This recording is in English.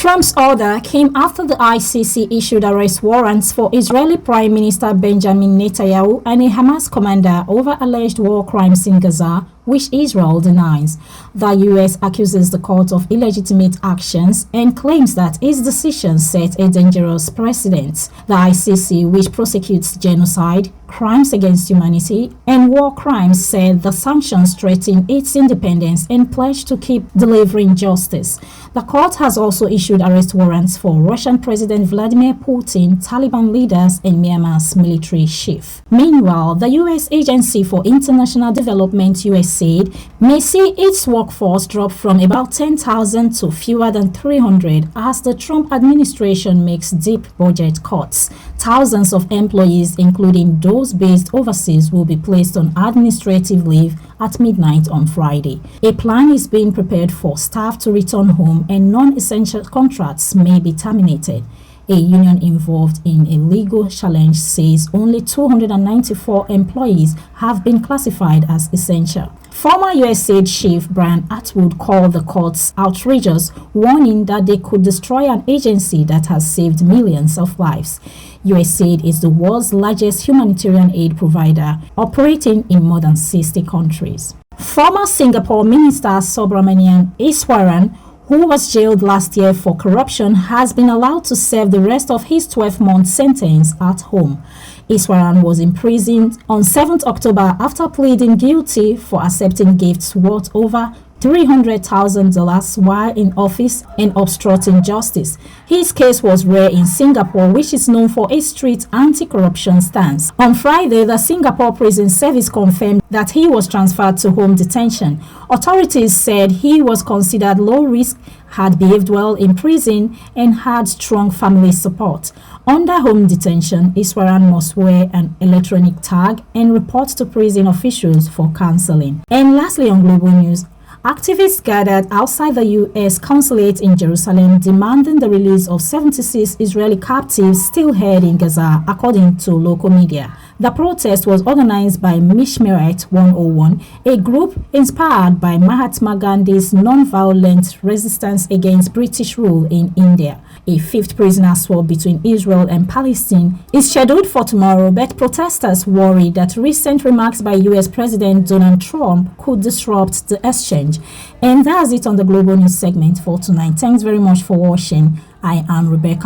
Trump's order came after the ICC issued arrest warrants for Israeli Prime Minister Benjamin Netanyahu and a Hamas commander over alleged war crimes in Gaza, which Israel denies. The U.S. accuses the court of illegitimate actions and claims that its decision set a dangerous precedent. The ICC, which prosecutes genocide, crimes against humanity, and war crimes, said the sanctions threaten its independence and pledged to keep delivering justice. The court has also issued arrest warrants for Russian President Vladimir Putin, Taliban leaders, and Myanmar's military chief. Meanwhile, the U.S. Agency for International Development, USAID, may see its workforce drop from about 10,000 to fewer than 300 as the Trump administration makes deep budget cuts. Thousands of employees, including those based overseas, will be placed on administrative leave at midnight on Friday. A plan is being prepared for staff to return home and non-essential contracts may be terminated. A union involved in a legal challenge says only 294 employees have been classified as essential. Former USAID chief Brian Atwood called the cuts outrageous, warning that they could destroy an agency that has saved millions of lives. USAID is the world's largest humanitarian aid provider, operating in more than 60 countries. Former Singapore Minister Subrahmanyam Iswaran, who was jailed last year for corruption, has been allowed to serve the rest of his 12-month sentence at home. Iswaran was imprisoned on 7th October after pleading guilty for accepting gifts worth over $300,000 while in office and obstructing justice. His case was rare in Singapore, which is known for its strict anti-corruption stance. On Friday, the Singapore Prison Service confirmed that he was transferred to home detention. Authorities said he was considered low risk, had behaved well in prison, and had strong family support. Under home detention, Iswaran must wear an electronic tag and report to prison officials for counseling. And lastly, on Global News, activists gathered outside the U.S. consulate in Jerusalem demanding the release of 76 Israeli captives still held in Gaza, according to local media. The protest was organized by Mishmeret 101, a group inspired by Mahatma Gandhi's non-violent resistance against British rule in India. A fifth prisoner swap between Israel and Palestine is scheduled for tomorrow, but protesters worry that recent remarks by U.S. President Donald Trump could disrupt the exchange. And that's it on the Global News segment for tonight. Thanks very much for watching. I am Rebecca.